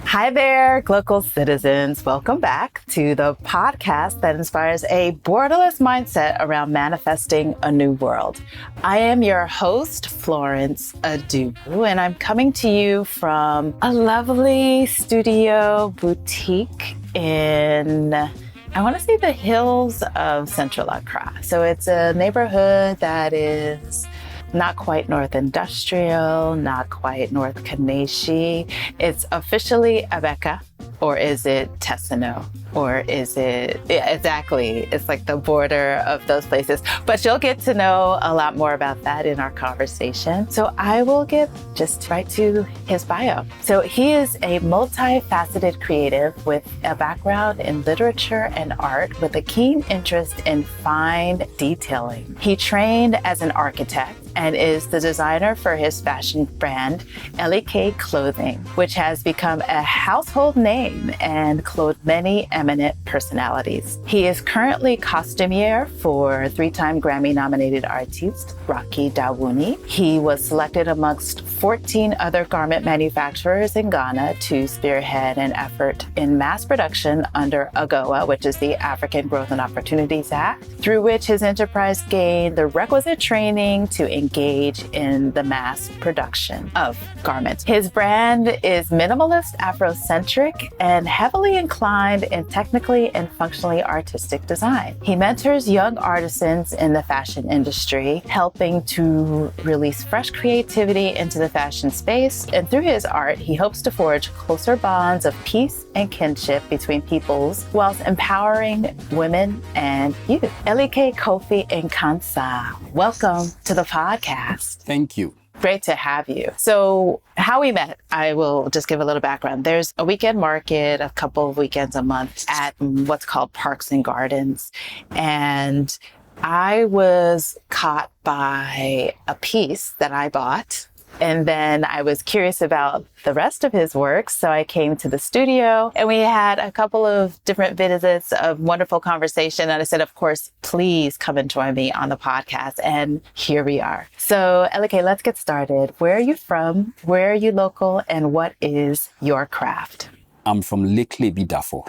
Hi there, Glocal citizens. Welcome back to the podcast that inspires a borderless mindset around manifesting a new world. I am your host, Florence Adu, and I'm coming to you from a lovely studio boutique in, I want to say, the hills of Central Accra. So it's a neighborhood that is not quite North Industrial, not quite North Kaneshi. It's officially Abeka, or is it Tessano? Or is it, yeah, exactly. It's like the border of those places. But you'll get to know a lot more about that in our conversation. So I will get just right to his bio. So he is a multifaceted creative with a background in literature and art with a keen interest in fine detailing. He trained as an architect and is the designer for his fashion brand, Elike Clothing, which has become a household name and clothed many eminent personalities. He is currently costumier for three-time Grammy-nominated artist Rocky Dawuni. He was selected amongst 14 other garment manufacturers in Ghana to spearhead an effort in mass production under AGOA, which is the African Growth and Opportunities Act, through which his enterprise gained the requisite training to engage in the mass production of garments. His brand is minimalist, Afrocentric, and heavily inclined in technically and functionally artistic design. He mentors young artisans in the fashion industry, helping to release fresh creativity into the fashion space. And through his art, he hopes to forge closer bonds of peace and kinship between peoples whilst empowering women and youth. Elike Nkansa, welcome to the podcast. Thank you. Great to have you. So how we met, I will just give a little background. There's a weekend market, a couple of weekends a month at what's called Parks and Gardens. And I was caught by a piece that I bought. And then I was curious about the rest of his work. So I came to the studio and we had a couple of different visits of wonderful conversation. And I said, of course, please come and join me on the podcast. And here we are. So Elike, let's get started. Where are you from? Where are you local? And what is your craft? I'm from Leklebi, Dafo.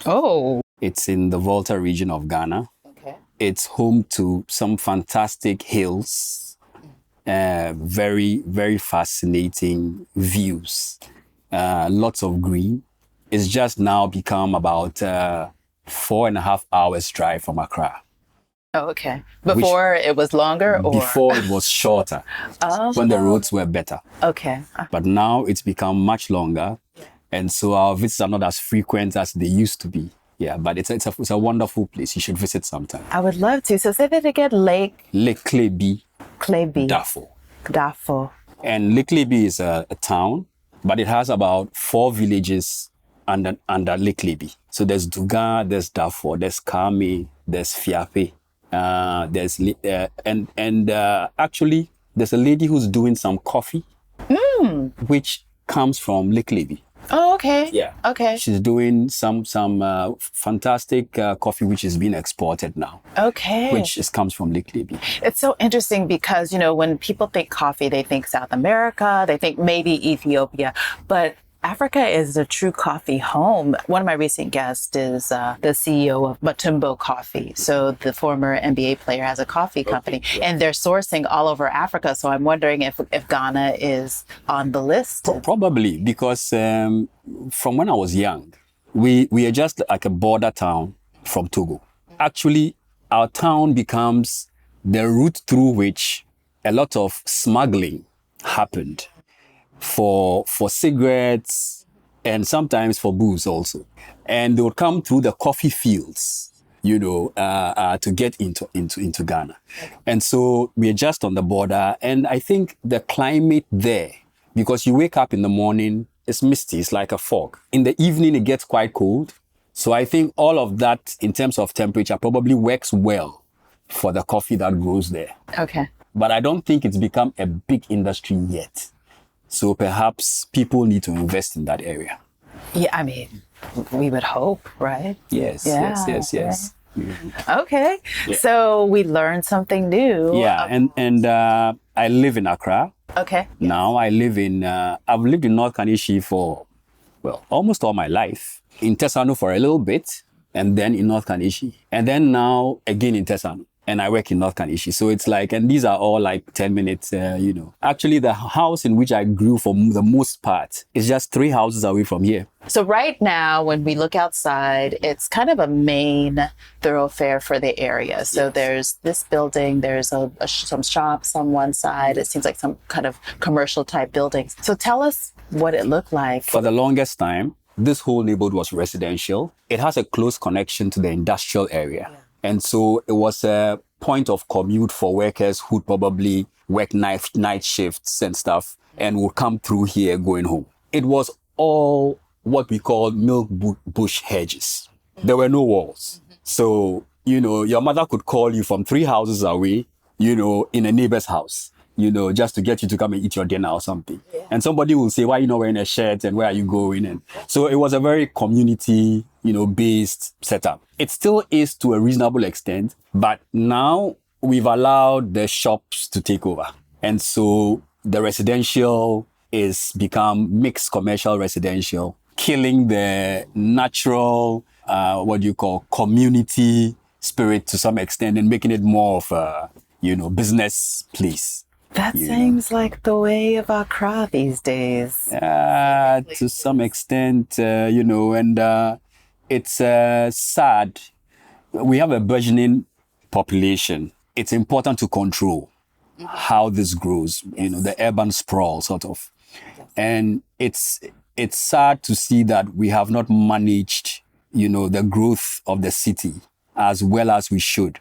Oh. It's in the Volta region of Ghana. Okay. It's home to some fantastic hills. Very, very fascinating views. Lots of green. It's just now become about 4.5 hours drive from Accra. Oh, okay. Before it was longer, or? Before it was shorter, when the roads were better. Okay. But now it's become much longer. And so our visits are not as frequent as they used to be. Yeah, but it's a wonderful place. You should visit sometime. I would love to. So say that again, Leklebi. Klebi. Dafo. And Leklebi is a town, but it has about 4 villages under Leklebi. So there's Duga, there's Dafo, there's Kame, there's Fiape, actually there's a lady who's doing some coffee, which comes from Leklebi. Oh, okay. Yeah. Okay. She's doing some fantastic coffee, which is being exported now. Okay. Which comes from Leklebi. It's so interesting because, when people think coffee, they think South America, they think maybe Ethiopia, but Africa is a true coffee home. One of my recent guests is the CEO of Matumbo Coffee. So the former NBA player has a coffee company, and they're sourcing all over Africa. So I'm wondering if Ghana is on the list. Probably, because from when I was young, we are just like a border town from Togo. Actually, our town becomes the route through which a lot of smuggling happened. For cigarettes and sometimes for booze also. And they would come through the coffee fields, to get into Ghana. And so we're just on the border. And I think the climate there, because you wake up in the morning, it's misty, it's like a fog. In the evening, it gets quite cold. So I think all of that in terms of temperature probably works well for the coffee that grows there. Okay. But I don't think it's become a big industry yet. So perhaps people need to invest in that area. Yeah, I mean, we would hope, right? Yes. Okay. Yeah. So we learned something new. Yeah, and I live in Accra. Okay. Now I live in, I've lived in North Kanishi for, well, almost all my life. In Tesano for a little bit, and then in North Kanishi. And then now again in Tesano. And I work in North Kanishi. So it's like, and these are all like 10 minutes, Actually, the house in which I grew for the most part is just 3 houses away from here. So right now, when we look outside, it's kind of a main thoroughfare for the area. So there's this building, there's some shops on one side. It seems like some kind of commercial type buildings. So tell us what it looked like. For the longest time, this whole neighborhood was residential. It has a close connection to the industrial area. Yeah. And so it was a point of commute for workers who'd probably work night shifts and stuff and would come through here going home. It was all what we call milk bush hedges. There were no walls. So, your mother could call you from 3 houses away, in a neighbor's house, just to get you to come and eat your dinner or something. Yeah. And somebody will say, why are you not wearing a shirt and where are you going? And so it was a very community, based setup. It still is to a reasonable extent, but now we've allowed the shops to take over. And so the residential is become mixed commercial residential, killing the natural, community spirit to some extent and making it more of a, business place. That seems like the way of Accra these days. To some extent, and it's sad. We have a burgeoning population. It's important to control how this grows, the urban sprawl sort of. And it's sad to see that we have not managed, the growth of the city as well as we should.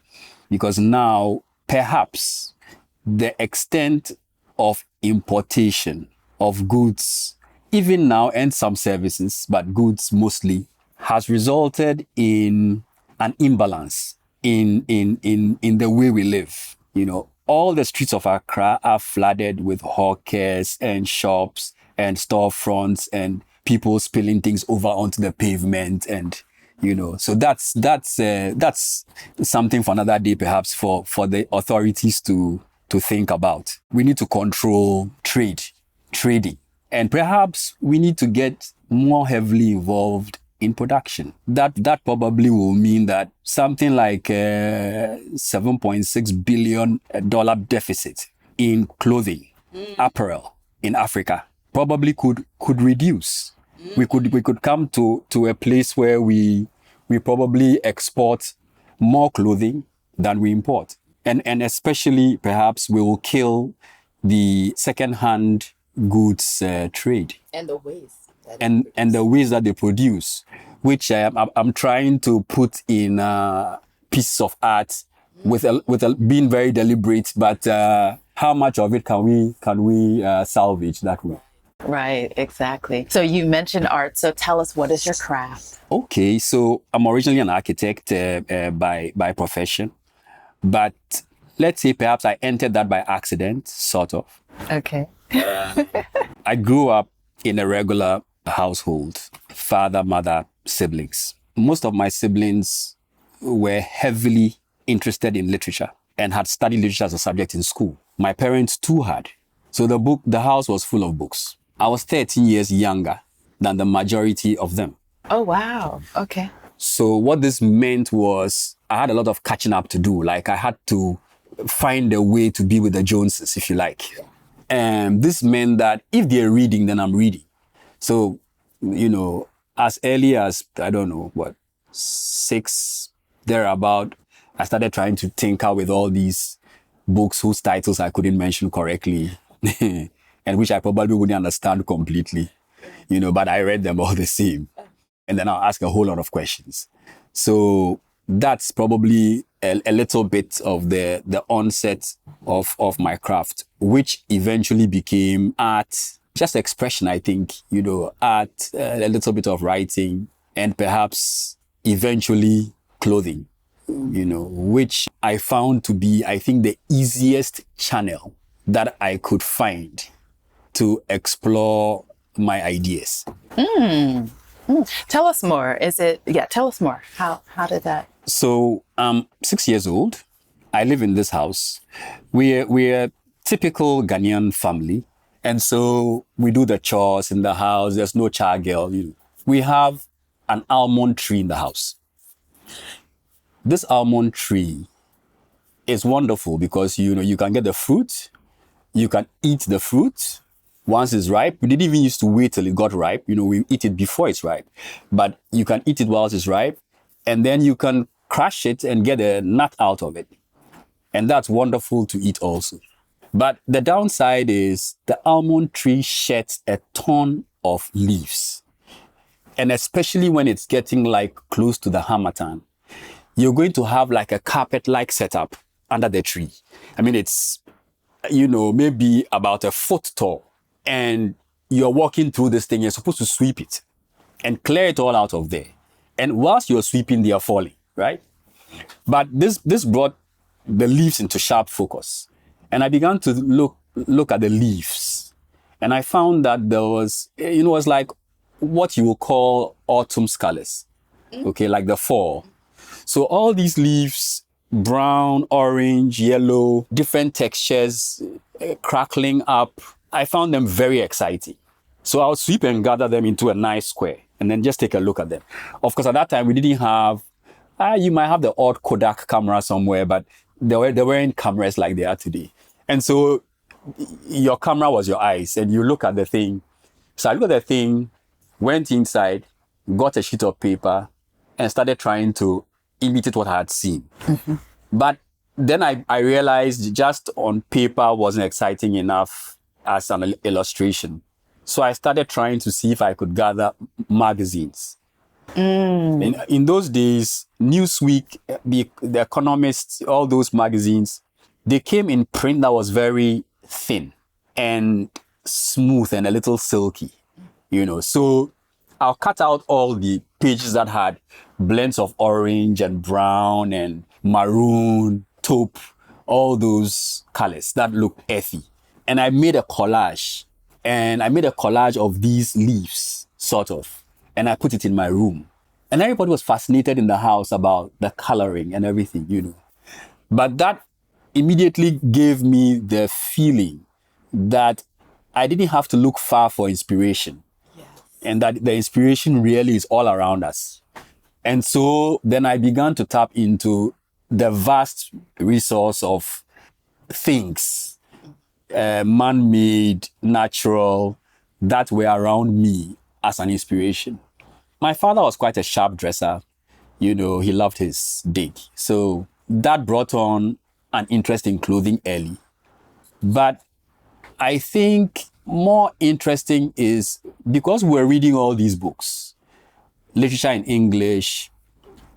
Because now, perhaps, the extent of importation of goods, even now, and some services, but goods mostly, has resulted in an imbalance in the way we live. All the streets of Accra are flooded with hawkers and shops and storefronts and people spilling things over onto the pavement, and so that's something for another day, perhaps for the authorities to think about. We need to control trading, and perhaps we need to get more heavily involved in production. That probably will mean that something like $7.6 billion deficit in clothing, apparel in Africa probably could reduce. We could come to a place where we probably export more clothing than we import. And especially, perhaps, we will kill the second-hand goods trade. And the waste. And the waste that they produce, which I'm trying to put in pieces of art with being very deliberate, but how much of it can we salvage that way? Right, exactly. So you mentioned art. So tell us, what is your craft? Okay, so I'm originally an architect by profession. But let's say perhaps I entered that by accident, sort of. Okay. I grew up in a regular household, father, mother, siblings. Most of my siblings were heavily interested in literature and had studied literature as a subject in school. My parents too had. So the house was full of books. I was 13 years younger than the majority of them. Oh, wow. Okay. So what this meant was I had a lot of catching up to do. Like I had to find a way to be with the Joneses, if you like. And this meant that if they're reading, then I'm reading. So, as early as, 6, thereabout, I started trying to tinker with all these books whose titles I couldn't mention correctly and which I probably wouldn't understand completely, but I read them all the same. And then I'll ask a whole lot of questions. So that's probably a little bit of the onset of my craft, which eventually became art, just expression, I think, art, a little bit of writing, and perhaps eventually clothing, which I found to be, I think, the easiest channel that I could find to explore my ideas. Tell us more. Tell us more. How did that? So I'm 6 years old. I live in this house. We're a typical Ghanaian family. And so we do the chores in the house. There's no child girl. We have an almond tree in the house. This almond tree is wonderful because, you can get the fruit. You can eat the fruit once it's ripe. We didn't even used to wait till it got ripe. We eat it before it's ripe. But you can eat it whilst it's ripe. And then you can crush it and get a nut out of it. And that's wonderful to eat also. But the downside is the almond tree sheds a ton of leaves. And especially when it's getting like close to the harmattan, you're going to have like a carpet-like setup under the tree. I mean, it's, maybe about a foot tall. And you're walking through this thing, you're supposed to sweep it and clear it all out of there. And whilst you're sweeping, they are falling, right? But this brought the leaves into sharp focus. And I began to look at the leaves. And I found that there was, it was like what you will call autumn colors. Okay, like the fall. So all these leaves, brown, orange, yellow, different textures, crackling up. I found them very exciting. So I would sweep and gather them into a nice square and then just take a look at them. Of course, at that time, we didn't have, you might have the odd Kodak camera somewhere, but there weren't cameras like they are today. And so your camera was your eyes and you look at the thing. So I looked at the thing, went inside, got a sheet of paper and started trying to imitate what I had seen. Mm-hmm. But then I realized just on paper wasn't exciting enough as an illustration. So I started trying to see if I could gather magazines. In those days, Newsweek, The Economist, all those magazines, they came in print that was very thin and smooth and a little silky, So I'll cut out all the pages that had blends of orange and brown and maroon, taupe, all those colors that looked earthy. And I made a collage. And I made a collage of these leaves, sort of. And I put it in my room. And everybody was fascinated in the house about the coloring and everything, But that immediately gave me the feeling that I didn't have to look far for inspiration. Yes. And that the inspiration really is all around us. And so then I began to tap into the vast resource of things, man-made, natural, that were around me as an inspiration. My father was quite a sharp dresser. He loved his dig. So that brought on an interest in clothing early. But I think more interesting is because we're reading all these books, literature in English,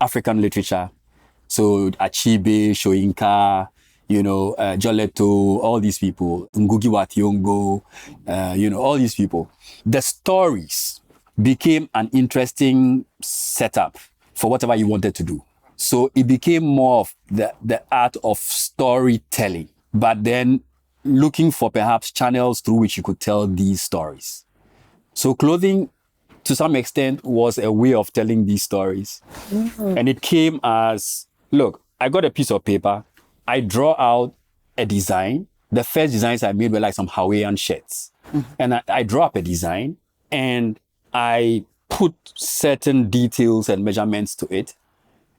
African literature. So Achebe, Soyinka, Joleto, all these people, Ngugi wa Thiong'o, all these people. The stories became an interesting setup for whatever you wanted to do. So it became more of the art of storytelling, but then looking for perhaps channels through which you could tell these stories. So clothing, to some extent, was a way of telling these stories. Mm-hmm. And it came as, look, I got a piece of paper, I draw out a design. The first designs I made were like some Hawaiian shirts. Mm-hmm. And I draw up a design and I put certain details and measurements to it.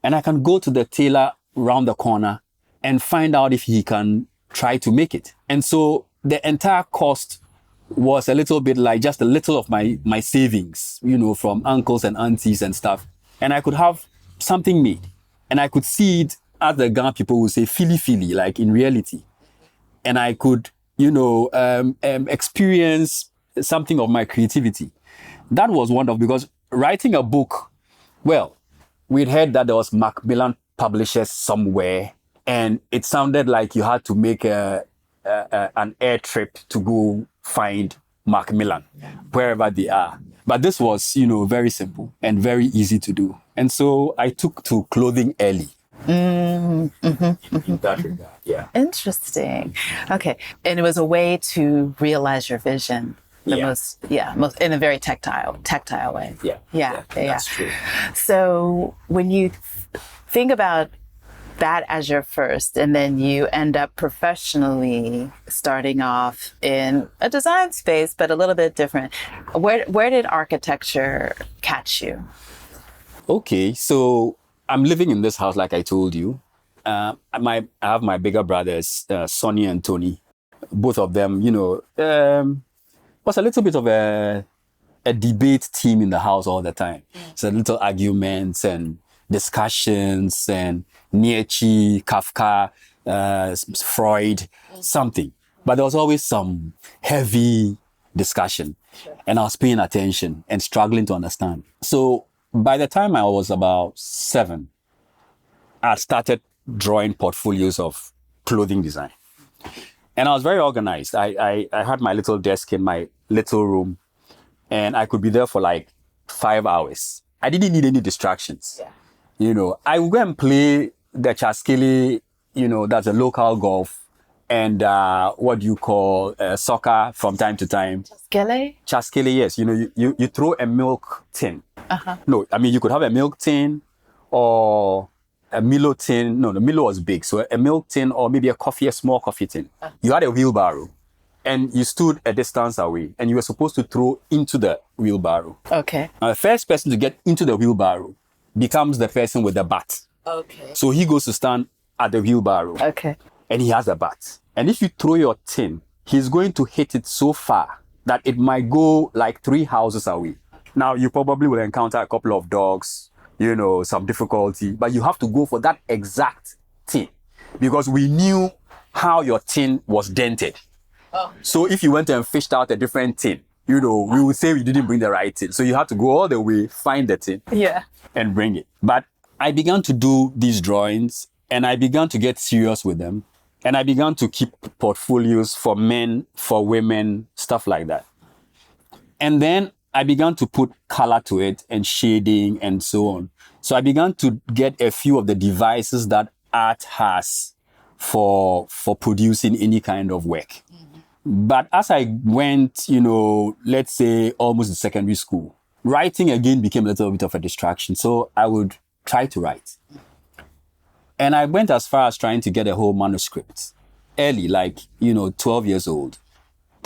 And I can go to the tailor around the corner and find out if he can try to make it. And so the entire cost was a little bit like just a little of my savings, from uncles and aunties and stuff. And I could have something made. And I could see it, as the Ghana people would say, fili, like in reality. And I could, experience something of my creativity. That was wonderful because writing a book, well, we'd heard that there was Macmillan Publishers somewhere, and it sounded like you had to make an air trip to go find Macmillan, wherever they are. But this was, very simple and very easy to do. And so I took to clothing early. In that regard, yeah. Interesting. Okay. And it was a way to realize your vision. Most in a very tactile way. Yeah. That's true. So when you think about that as your first, and then you end up professionally starting off in a design space, but a little bit different. Where did architecture catch you? Okay, so I'm living in this house, like I told you. I have my bigger brothers, Sonny and Tony. Both of them, was a little bit of a debate team in the house all the time. So little arguments and discussions and Nietzsche, Kafka, Freud, something. But there was always some heavy discussion. And I was paying attention and struggling to understand. So by the time I was about 7, I started drawing portfolios of clothing design. And I was very organized. I had my little desk in my little room, and I could be there for like 5 hours. I didn't need any distractions. Yeah. I would go and play the chaskele, that's a local golf, and soccer from time to time. Chaskele? Chaskele, yes. You throw a milk tin. No, I mean, you could have a milk tin or a Milo tin. No, the Milo was big. So a milk tin or maybe a small coffee tin. You had a wheelbarrow and you stood a distance away and you were supposed to throw into the wheelbarrow. Okay. Now, the first person to get into the wheelbarrow becomes the person with the bat. Okay. So he goes to stand at the wheelbarrow. Okay. And he has a bat. And if you throw your tin, he's going to hit it so far that it might go like 3 houses away. Now, you probably will encounter a couple of dogs, some difficulty, but you have to go for that exact tin because we knew how your tin was dented. Oh. So if you went and fished out a different tin, we would say we didn't bring the right tin. So you have to go all the way, find the tin, and bring it. But I began to do these drawings and I began to get serious with them. And I began to keep portfolios for men, for women, stuff like that. And then I began to put color to it and shading and so on. So I began to get a few of the devices that art has for producing any kind of work. But as I went, let's say almost in secondary school, writing again became a little bit of a distraction. So I would try to write. And I went as far as trying to get a whole manuscript early, like, 12 years old.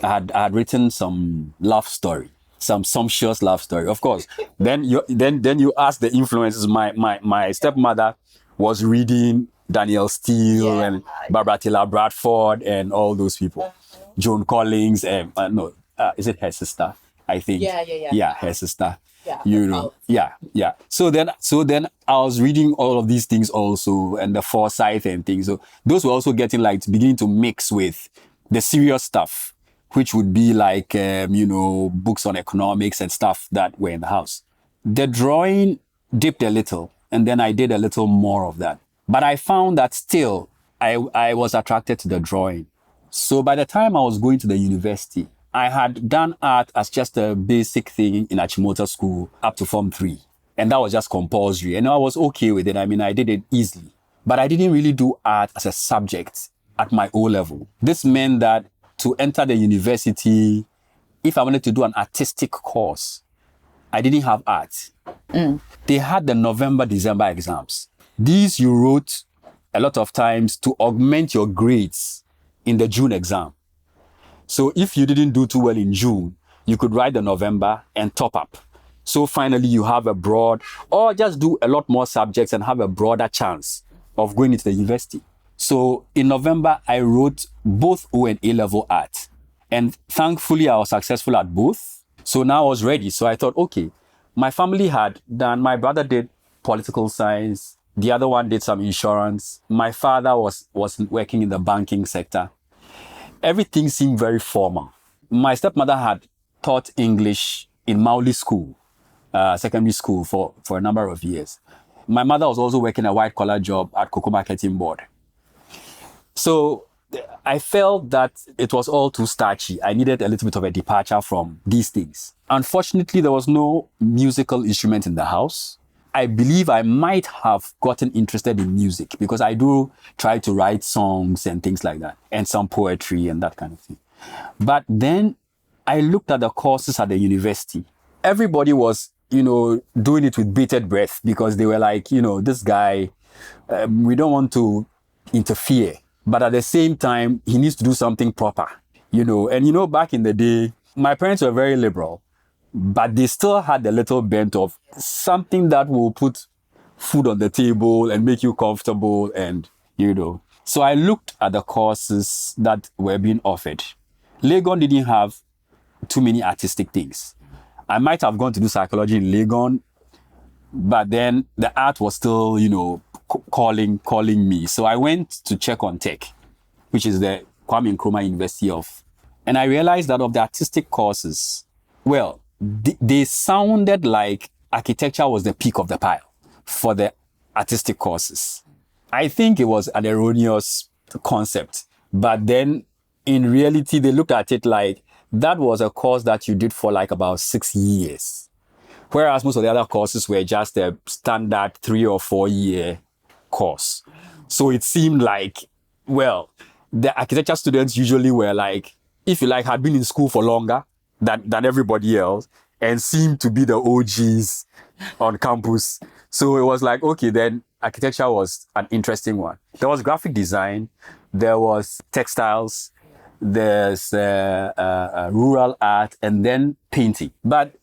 I had written some love story, some sumptuous love story. Of course, then you ask the influences. My stepmother was reading Danielle Steele and Barbara Taylor Bradford and all those people. Joan Collins, is it her sister? I think. Yeah, her sister. Yeah. So then I was reading all of these things also, and the Forsyth and things. So those were also beginning to mix with the serious stuff, which would be like, books on economics and stuff that were in the house. The drawing dipped a little, and then I did a little more of that. But I found that still I was attracted to the drawing. So by the time I was going to the university, I had done art as just a basic thing in Achimota school up to Form 3. And that was just compulsory. And I was okay with it. I mean, I did it easily. But I didn't really do art as a subject at my O level. This meant that to enter the university, if I wanted to do an artistic course, I didn't have art. They had the November, December exams. These you wrote a lot of times to augment your grades in the June exam. So if you didn't do too well in June, you could write the November and top up. So finally you have a broad, or just do a lot more subjects and have a broader chance of going into the university. So in November, I wrote both O and A-level art. And thankfully, I was successful at both. So now I was ready. So I thought, okay, my family had done, my brother did political science. The other one did some insurance. My father was working in the banking sector. Everything seemed very formal. My stepmother had taught English in Mauli School, secondary school for a number of years. My mother was also working a white-collar job at Cocoa Marketing Board. So I felt that it was all too starchy. I needed a little bit of a departure from these things. Unfortunately, there was no musical instrument in the house. I believe I might have gotten interested in music because I do try to write songs and things like that, and some poetry and that kind of thing. But then I looked at the courses at the university. Everybody was, doing it with bated breath because they were like, this guy, We don't want to interfere. But at the same time, he needs to do something proper, And back in the day, my parents were very liberal, but they still had a little bent of something that will put food on the table and make you comfortable So I looked at the courses that were being offered. Legon didn't have too many artistic things. I might have gone to do psychology in Legon, but then the art was still, calling me. So I went to check on tech, which is the Kwame Nkrumah University and I realized that of the artistic courses, well, they sounded like architecture was the peak of the pile for the artistic courses. I think it was an erroneous concept, but then in reality, they looked at it like that was a course that you did for like about 6 years. Whereas most of the other courses were just a standard 3 or 4 year course. So it seemed like, well, the architecture students usually were like, if you like, had been in school for longer than everybody else and seemed to be the OGs on campus. So it was like, okay, then architecture was an interesting one. There was graphic design, there was textiles, there's rural art, and then painting. But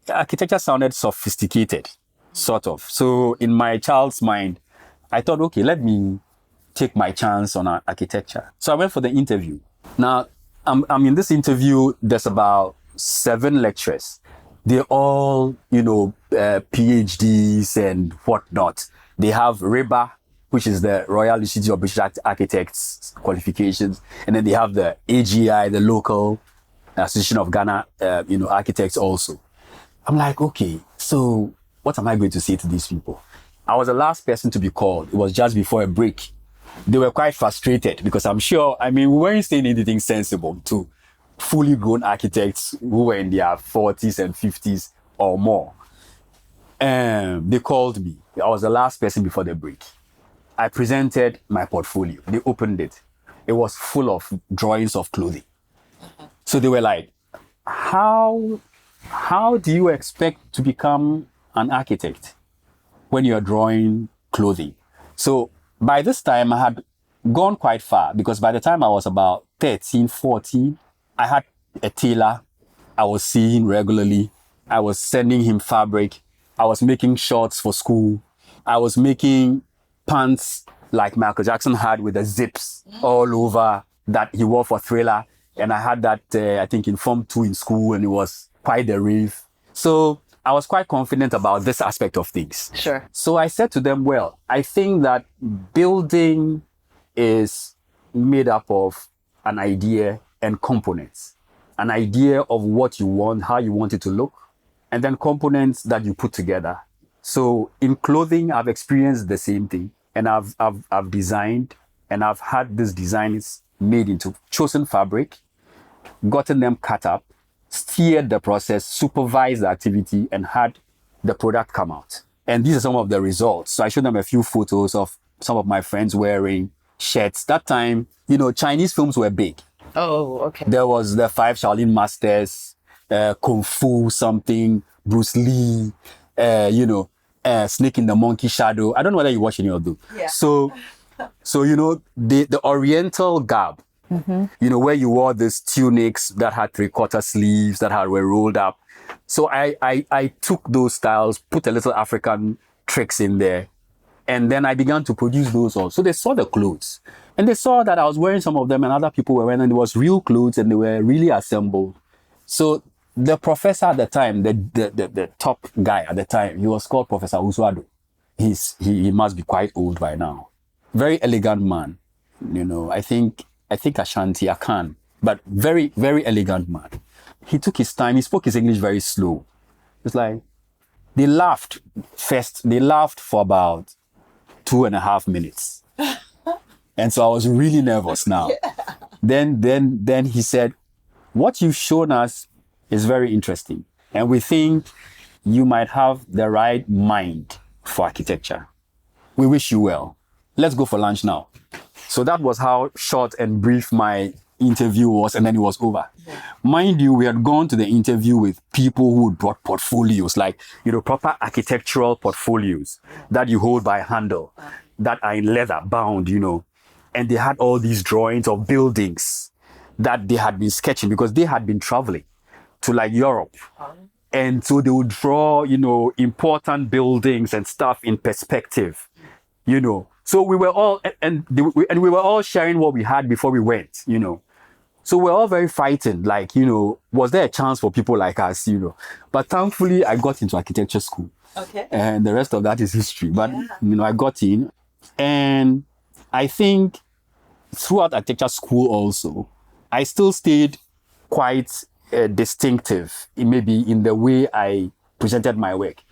architecture sounded sophisticated, sort of. So in my child's mind, I thought, okay, let me take my chance on architecture. So I went for the interview. Now, I'm in this interview, there's about 7 lecturers. They're all, PhDs and whatnot. They have RIBA, which is the Royal Institute of British Architects qualifications. And then they have the AGI, the local Association of Ghana, architects also. I'm like, okay, so what am I going to say to these people? I was the last person to be called. It was just before a break. They were quite frustrated because I'm sure, we weren't saying anything sensible to fully grown architects who were in their 40s and 50s or more. They called me. I was the last person before the break. I presented my portfolio. They opened it. It was full of drawings of clothing. So they were like, how do you expect to become an architect when you're drawing clothing? So by this time, I had gone quite far because by the time I was about 13, 14, I had a tailor I was seeing regularly. I was sending him fabric. I was making shorts for school. I was making pants like Michael Jackson had with the zips all over that he wore for Thriller. And I had that, I think, in Form 2 in school, and it was quite the rave. So I was quite confident about this aspect of things. Sure. So I said to them, well, I think that building is made up of an idea and components. An idea of what you want, how you want it to look, and then components that you put together. So in clothing, I've experienced the same thing. And I've designed, and I've had these designs made into chosen fabric, gotten them cut up, steered the process, supervised the activity, and had the product come out. And these are some of the results. So I showed them a few photos of some of my friends wearing shirts. That time, Chinese films were big. Oh, okay. There was the 5 Shaolin Masters, Kung Fu something, Bruce Lee, Snake in the Monkey Shadow. I don't know whether you watch any of those. Yeah. So the Oriental garb, where you wore these tunics that had 3/4 sleeves that were rolled up. So I took those styles, put a little African tricks in there, and then I began to produce those also. So they saw the clothes, and they saw that I was wearing some of them and other people were wearing, and it was real clothes and they were really assembled. So the professor at the time, the top guy at the time, he was called Professor Uswado. He must be quite old by now. Very elegant man. I think Ashanti, I can, but very, very elegant man. He took his time. He spoke his English very slow. It's like, they laughed first. They laughed for about 2.5 minutes. And so I was really nervous now. Yeah. Then he said, what you've shown us is very interesting. And we think you might have the right mind for architecture. We wish you well. Let's go for lunch now. So that was how short and brief my interview was, and then it was over. Yeah. Mind you, we had gone to the interview with people who brought portfolios, like, proper architectural portfolios that you hold by handle. that are in leather bound, and they had all these drawings of buildings that they had been sketching because they had been traveling to like Europe. And so they would draw, important buildings and stuff in perspective, So we were all, we were all sharing what we had before we went, So we're all very frightened, like, was there a chance for people like us, But thankfully, I got into architecture school. Okay. And the rest of that is history. But, I got in. And I think throughout architecture school also, I still stayed quite distinctive, maybe in the way I presented my work.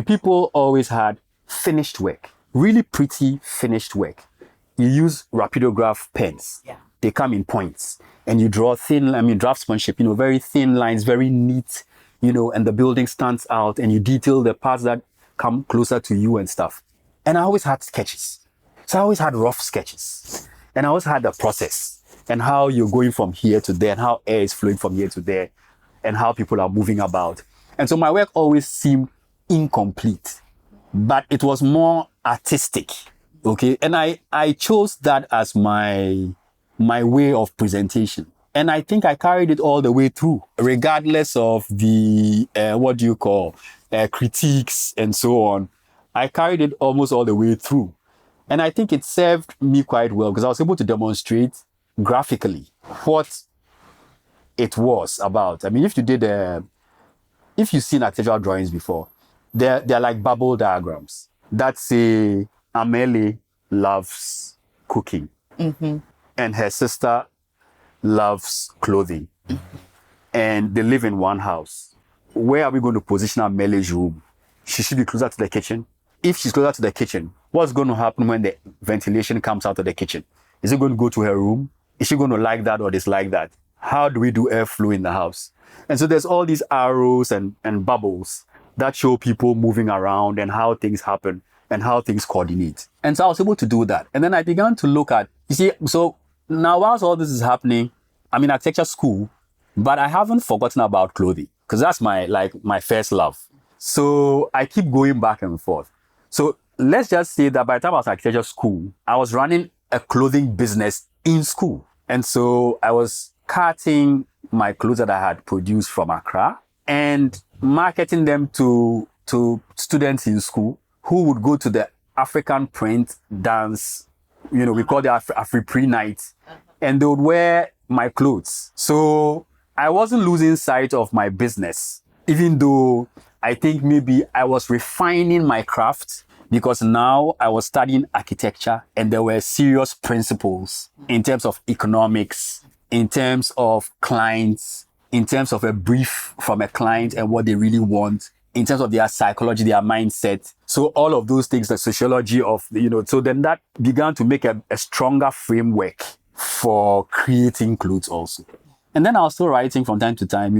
People always had finished work, really pretty finished work. You use rapidograph pens. Yeah. They come in points. And you draw draftsmanship, very thin lines, very neat, and the building stands out and you detail the parts that come closer to you and stuff. And I always had sketches. So I always had rough sketches. And I always had the process and how you're going from here to there and how air is flowing from here to there and how people are moving about. And so my work always seemed incomplete, but it was more artistic. Okay. And I chose that as my way of presentation. And I think I carried it all the way through, regardless of the, critiques and so on. I carried it almost all the way through. And I think it served me quite well because I was able to demonstrate graphically what it was about. If you've seen architectural drawings before, they're like bubble diagrams that say Amele loves cooking. Mm-hmm. And her sister loves clothing. Mm-hmm. And they live in one house. Where are we going to position Amele's room? She should be closer to the kitchen. If she's closer to the kitchen, what's going to happen when the ventilation comes out of the kitchen? Is it going to go to her room? Is she going to like that or dislike that? How do we do airflow in the house? And so there's all these arrows and bubbles that show people moving around and how things happen and how things coordinate. And so I was able to do that. And then I began to look at, so now whilst all this is happening, I'm in architecture school, but I haven't forgotten about clothing because that's my first love. So I keep going back and forth. So let's just say that by the time I was in architecture school, I was running a clothing business in school. And so I was cutting my clothes that I had produced from Accra and marketing them to students in school who would go to the African print dance, we call it Afri-Pre night, and they would wear my clothes. So I wasn't losing sight of my business, even though I think maybe I was refining my craft because now I was studying architecture and there were serious principles in terms of economics, in terms of clients, in terms of a brief from a client and what they really want, in terms of their psychology, their mindset. So all of those things, the sociology of, so then that began to make a stronger framework for creating clothes also. And then I was still writing from time to time,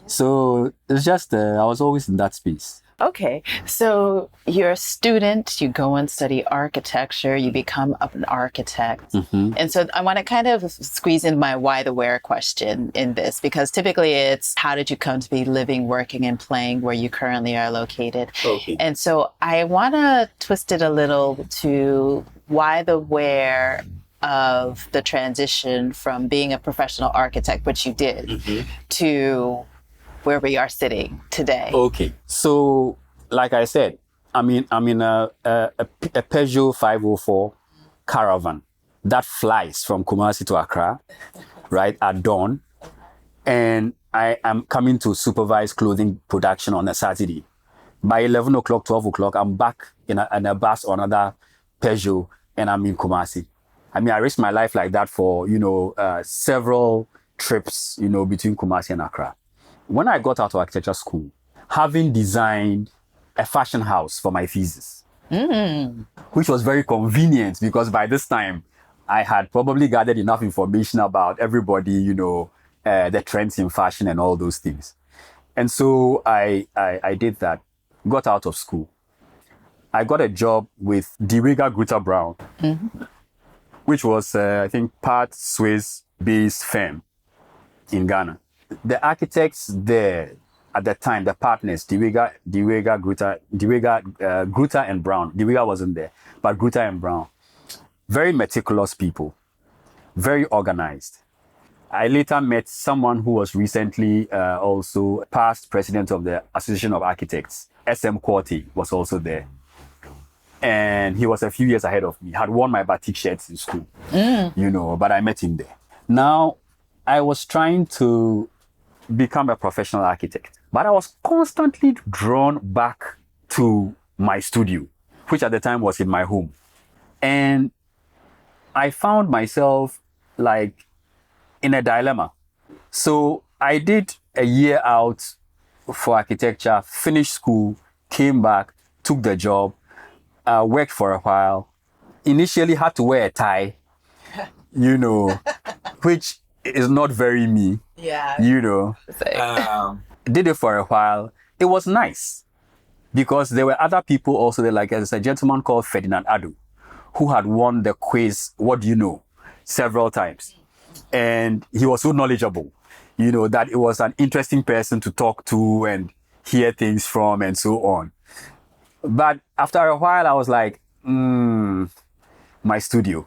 So it's just, I was always in that space. Okay. So you're a student, you go and study architecture, you become an architect. Mm-hmm. And so I want to kind of squeeze in my why the where question in this, because typically it's how did you come to be living, working, and playing where you currently are located? Okay. And so I want to twist it a little to why the where of the transition from being a professional architect, which you did, mm-hmm. to where we are sitting today. Okay. So, like I said, I'm in a Peugeot 504 caravan that flies from Kumasi to Accra, right, at dawn. And I am coming to supervise clothing production on a Saturday. By 11 o'clock, 12 o'clock, I'm back in a bus or another Peugeot and I'm in Kumasi. I risked my life like that for, several trips, between Kumasi and Accra. When I got out of architecture school, having designed a fashion house for my thesis, which was very convenient because by this time I had probably gathered enough information about everybody, the trends in fashion and all those things. And so I did that, got out of school. I got a job with Dewega Grutter Brown, mm-hmm. which was, I think, part Swiss-based firm in Ghana. The architects there, at the time, the partners, Gruta and Brown. Dewega wasn't there, but Gruta and Brown. Very meticulous people, very organized. I later met someone who was recently also past president of the Association of Architects. SM Quarty was also there. And he was a few years ahead of me, had worn my batik shirts in school, but I met him there. Now, I was trying to become a professional architect, but I was constantly drawn back to my studio, which at the time was in my home. And I found myself like in a dilemma. So I did a year out for architecture, finished school, came back, took the job, worked for a while. Initially had to wear a tie, which is not very me. Yeah. Did it for a while. It was nice because there were other people also there, like there's a gentleman called Ferdinand Adu, who had won the quiz, What Do You Know, several times. And he was so knowledgeable, that it was an interesting person to talk to and hear things from and so on. But after a while, I was like, my studio.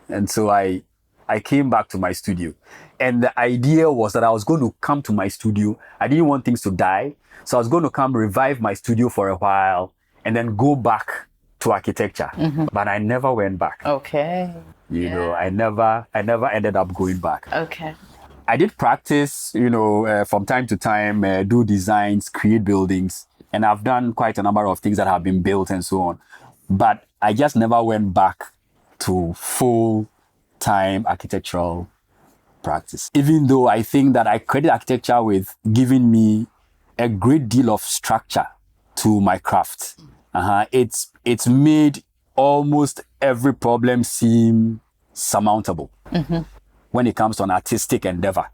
And so I came back to my studio. And the idea was that I was going to come to my studio. I didn't want things to die. So I was going to come revive my studio for a while and then go back to architecture. But I never went back. Okay. I never ended up going back. Okay. I did practice, from time to time, do designs, create buildings. And I've done quite a number of things that have been built and so on. But I just never went back to full-time architectural practice. Even though I think that I credit architecture with giving me a great deal of structure to my craft. It's made almost every problem seem surmountable when it comes to an artistic endeavor.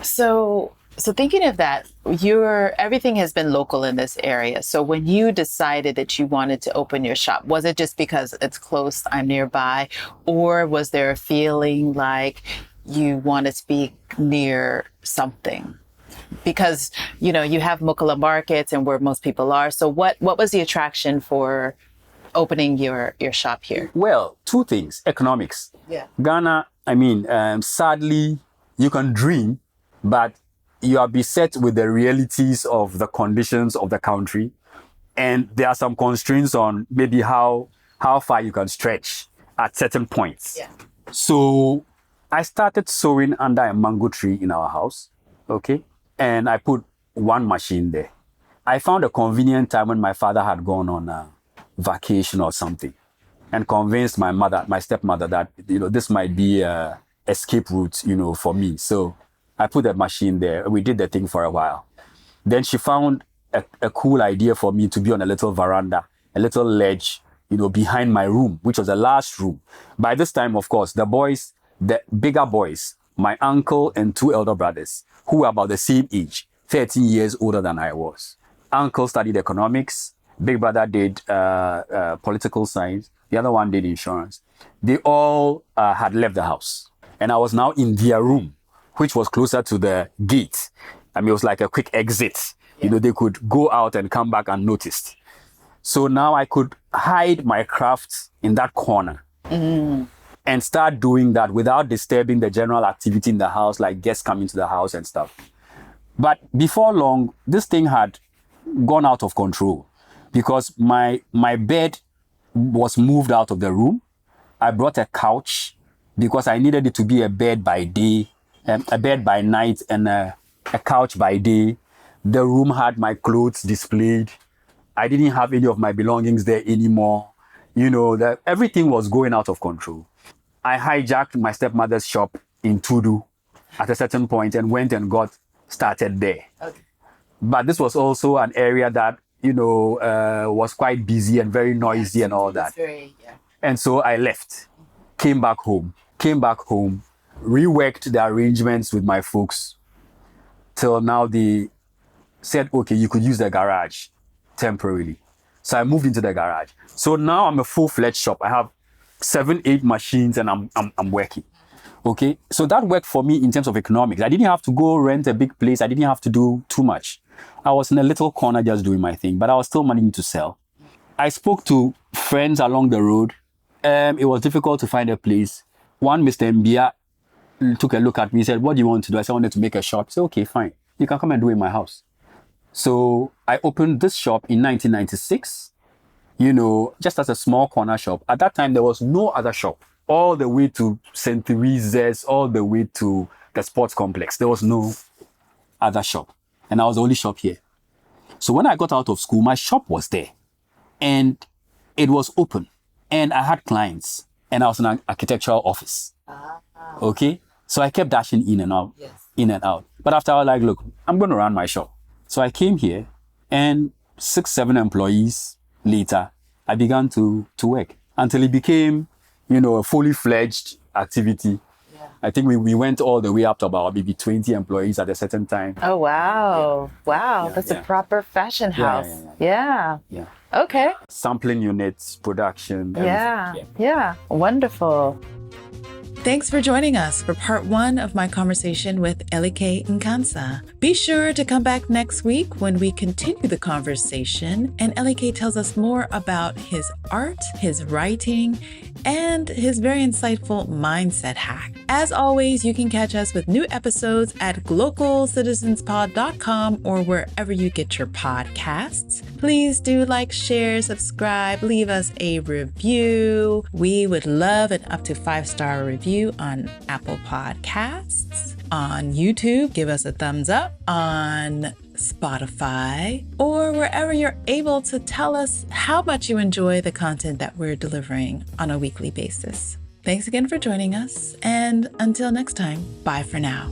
So thinking of that, everything has been local in this area. So when you decided that you wanted to open your shop, was it just because it's close, I'm nearby, or was there a feeling like you wanted to be near something? Because, you have Mukala markets and where most people are. So what was the attraction for opening your shop here? Well, two things. Economics. Yeah. Ghana, sadly, you can dream, but you are beset with the realities of the conditions of the country. And there are some constraints on maybe how far you can stretch at certain points. Yeah. So I started sewing under a mango tree in our house. Okay. And I put one machine there. I found a convenient time when my father had gone on a vacation or something and convinced my stepmother that, this might be a escape route, for me. So I put that machine there. We did the thing for a while. Then she found a cool idea for me to be on a little veranda, a little ledge, behind my room, which was the last room. By this time, of course, the bigger boys, my uncle and two elder brothers, who were about the same age, 13 years older than I was. Uncle studied economics. Big brother did political science. The other one did insurance. They all had left the house. And I was now in their room, which was closer to the gate. It was like a quick exit. Yeah. They could go out and come back unnoticed. So now I could hide my craft in that corner and start doing that without disturbing the general activity in the house, like guests coming to the house and stuff. But before long, this thing had gone out of control because my bed was moved out of the room. I brought a couch because I needed it to be a bed by day, a bed by night, and a couch by day. The room had my clothes displayed. I didn't have any of my belongings there anymore. Everything was going out of control. I hijacked my stepmother's shop in Tudu at a certain point and went and got started there. Okay. But this was also an area that, was quite busy and very noisy and all that. And so I left, came back home, reworked the arrangements with my folks till now they said, okay, you could use the garage temporarily. So I moved into the garage. So now I'm a full-fledged shop. I have 7-8 machines and I'm working. Okay, so that worked for me in terms of economics. I didn't have to go rent a big place. I didn't have to do too much. I was in a little corner just doing my thing, but I was still managing to sell. I spoke to friends along the road. It was difficult to find a place. One, Mr. Mbia, took a look at me and said, what do you want to do? I said, I wanted to make a shop. I said, okay, fine. You can come and do it in my house. So I opened this shop in 1996, just as a small corner shop. At that time, there was no other shop. All the way to St. Teresa's, all the way to the sports complex. There was no other shop. And I was the only shop here. So when I got out of school, my shop was there. And it was open. And I had clients. And I was in an architectural office. Okay? So I kept dashing in and out. Yes. In and out. But after I was like, look, I'm going to run my shop. So I came here. And 6-7 employees later, I began to work. Until it became a fully fledged activity. Yeah. I think we went all the way up to about maybe 20 employees at a certain time. Oh, wow. Yeah. Wow. Yeah, that's a proper fashion house. Yeah. Okay. Sampling units, production. Yeah. Wonderful. Thanks for joining us for part 1 of my conversation with Elike Nkansa. Be sure to come back next week when we continue the conversation and Elike tells us more about his art, his writing, and his very insightful mindset hack. As always, you can catch us with new episodes at glocalcitizenspod.com or wherever you get your podcasts. Please do like, share, subscribe, leave us a review. We would love an up to 5-star review on Apple Podcasts. On YouTube, give us a thumbs up. On Spotify, or wherever you're able to tell us how much you enjoy the content that we're delivering on a weekly basis. Thanks again for joining us, and until next time, bye for now.